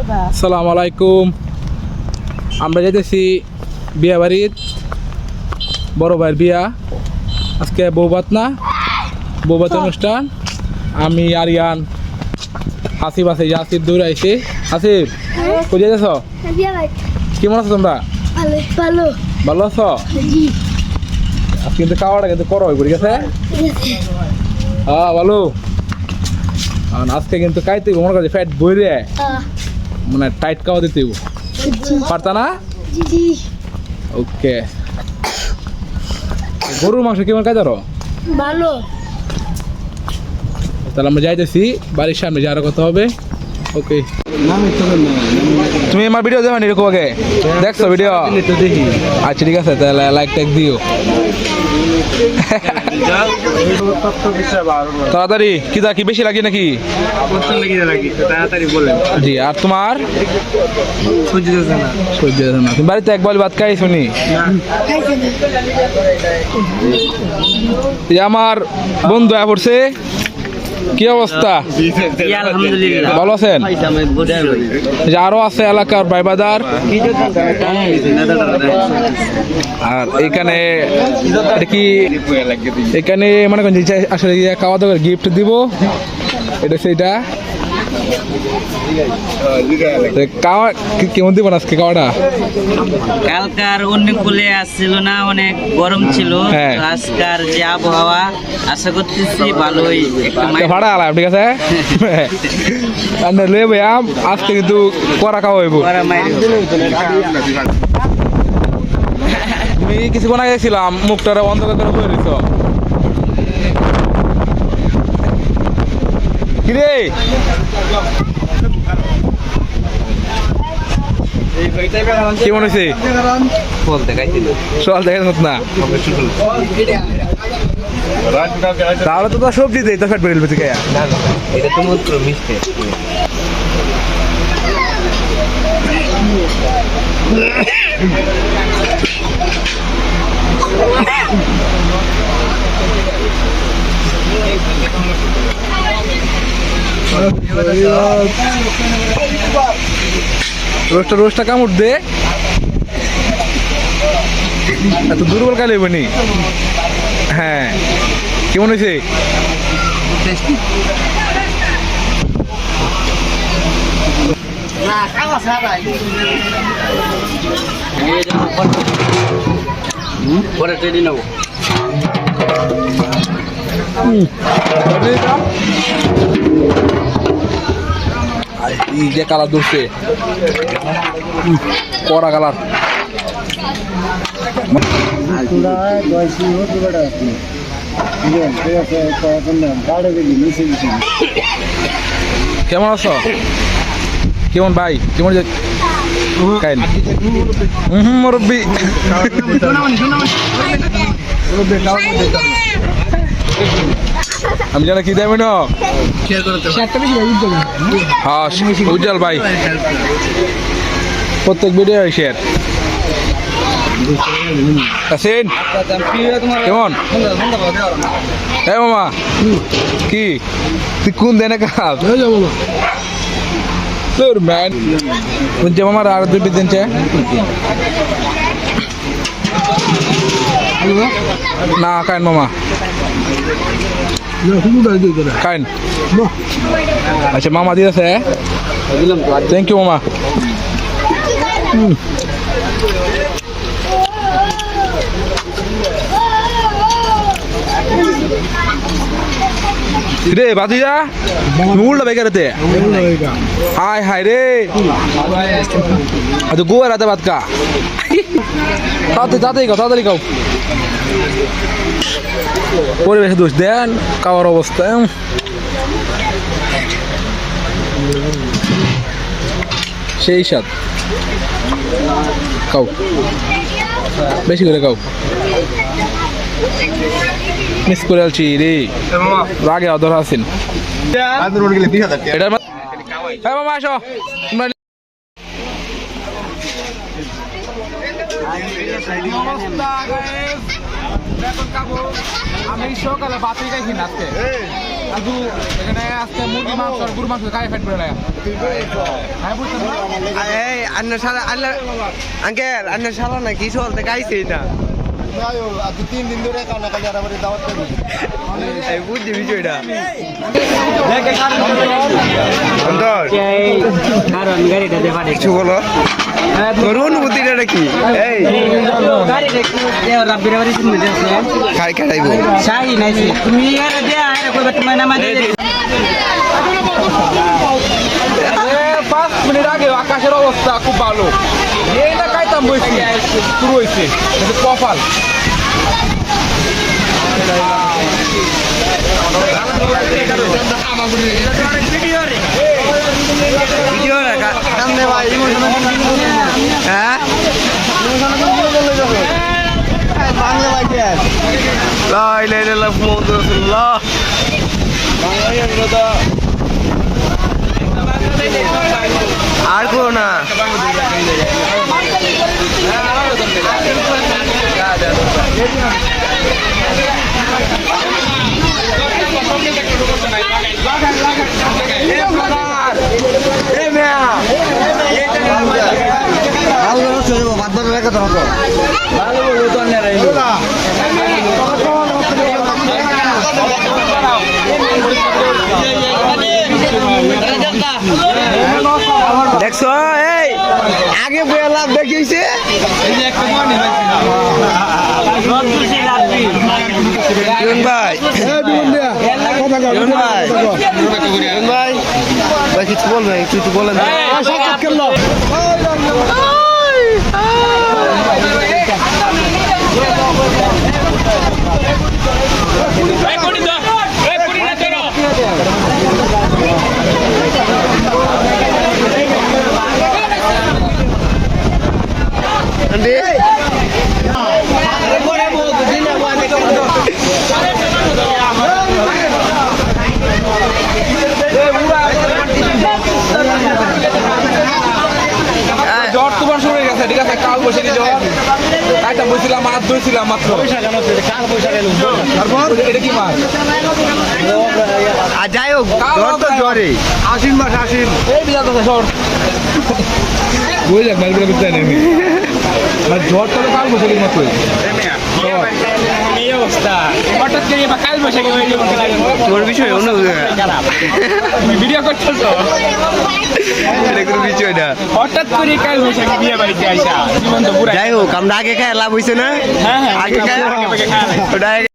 আসসালামু আলাইকুম। আমরা যাইতেছি বিয়া বাড়ির, বড় ভাইয়ের বিয়া। আজকে বৌভাত না, বৌভাত অনুষ্ঠান। আমি আরিয়ান, হাসিব আছে, হাসিব দৌড়ে আইছি। হাসিব কোথায় যাচ্ছ? কেমন আছো তোমরা? ভালো আছো? আজকে কিন্তু খাওয়াটা কিন্তু করো হয়ে গেছে। হ্যাঁ ভালো। আজকে কিন্তু খাইতে মনে করছে ফ্যাট বইরে মানে টাইট খাওয়া দিতে পারতা না? ওকে। গরুর মাংস কেমন খাই ধরো? ভালো। তাহলে আমরা যাইতেছি বাড়ির সামনে, যাওয়ার কথা হবে। ওকে। তুমি আমার ভিডিও দেখো নি এরকম আগে? দেখছো ভিডিও? আচ্ছা ঠিক আছে, তাহলে লাইক ট্যাগ দিও। তাড়াতাড়ি কি বেশি লাগে নাকি? জি। আর তোমার সহ্য না? তুমি বাড়িতে একবার ভাত খাই শুনি। আমার বন্ধু আয়া পড়ছে। কি অবস্থা? ভালো আছেন? আরো আছে এলাকার ভাইবাদার। আর এখানে এখানে মানে আসলে খাওয়া দাওয়ার গিফট দিব, এটা সেইটা। কেমন দিব আজকে খাওয়াটা? কালকার অনেক বলে আসছিল না, অনেক গরম ছিল। আজকার যে আবহাওয়া, আশা করতেছি ভালোই ভাড়া আলাম। ঠিক আছে, আজকে কিন্তু করা খাওয়া হইব। তুমি কিছুক্ষণ আগে গেছিলাম, মুখটারে অন্ধকার করে বলে দিছ। কিরে কেমন হয়েছে? চল দেখা না, তাহলে তো সবজি দেয় তো ফ্যাট বেড়ে ফেলবে থেকে। এটা তো মাত্র মিষ্টি। রোস্টটা কামড় দে, এত দুর্বল কালে বনি। হ্যাঁ, কেমন হয়েছে? পরে ট্রেডি নেবো। এই যে কালার ধরছে, কড়া কালার। কেমন আছো? কেমন ভাই? কেমন মুরব্বী? আমি জানা কি দেবে না। হ্যাঁ উজ্জ্বল ভাই প্রত্যেক ভিডিও শেয়ার। কেমন? হ্যাঁ মামা, কি তুই কোন দেনে কাজ তোর ম্যান কোনছে মামার? আর দুই দিন না কাইন মামা, কাইন। আচ্ছা মামা দিয়েছে, থ্যাংক ইউ মামা। রে বাতিজা উল্টা বেকারতে হায় হায় রে, গোয়া রাতে ভাত খা। তাড়াতাড়ি খাও, তাড়াতাড়ি খাও। পরিবেশে দোষ দেন খাওয়ার অবস্থা। সেই স্বাদ, খাও বেশি করে খাও। মিস করে আলছি রে, রাগে অধর আছেন। হ্যাঁ মামা আসো। আমি সকালে বাতি খাইছি আজকে। শুধু এখানে আজকে মুরগি মাংস আর গরু মাংস খাই ফেট করে লাগা হ্যাঁ বুঝছেন এই আন্না শালা আন্না আঙ্কেল আন্না শালা না কি চলতে গাইছে না আজ 3 দিন ধরে কানা কালি আর আমাদের দাওয়াত করে এই বুঝছি বিষয়টা অন্তর কারণ গাড়িটা দেবা কিছু বলো তোর অনুভূতিটা কি এই গাড়িটা কি দেও রাব্বির বাড়ি তুমি দেখছো খাই খাইবো শাহি নাইছে তুমি আর দে আর কইবা তোমার নাম দে 5 মিনিট আগে আকাশের অবস্থা খুব ভালো এইটা খাইতাম বইছি শুরু হয়েছে কপাল ভিডিও রাখা সামনে ভাই হ্যাঁ বাংলা বাইকে লা ইলাহা ইল্লাল্লাহ মুহাম্মাদুর রাসূলুল্লাহ আর কো না ভালো চলে বাদ বাদ রেখে দাও তো ভালো বলো তো না রাইলো দেখছো এই আগে বইয়া লাভ দেখিয়েছে ভাই ভাই ভাই ভাই কিছু বলবেন কিছু বলেন জ্বর তোমার শুরু হয়ে গেছে ঠিক আছে কাল বৈশাখী জ্বর একটা বইছিলাম মাছ ধুইছিলাম মাত্র তারপর এটা কি মাছ আর যাই হোক জ্বর তো জ্বরে আশ্বিন মাস আশ্বিন এই বিজাত আছে জ্বর বই যাক মাছ বিলা করতে নেই আর জ্বর তো কাল বৈশাখীর মতো এই অবস্থা হঠাৎ করে বা কাল বসে গেল তোর বিষয় অন্য ভিডিও করতেছ এটা কোনো বিষয় না হঠাৎ করে কাল বসে বিয়ে বাড়িতে আইসা জীবন তো পুরা যাই হোক আমরা আগে খাই লাভ হইছে না হ্যাঁ হ্যাঁ আগে খাই আগে খাওয়া ওটা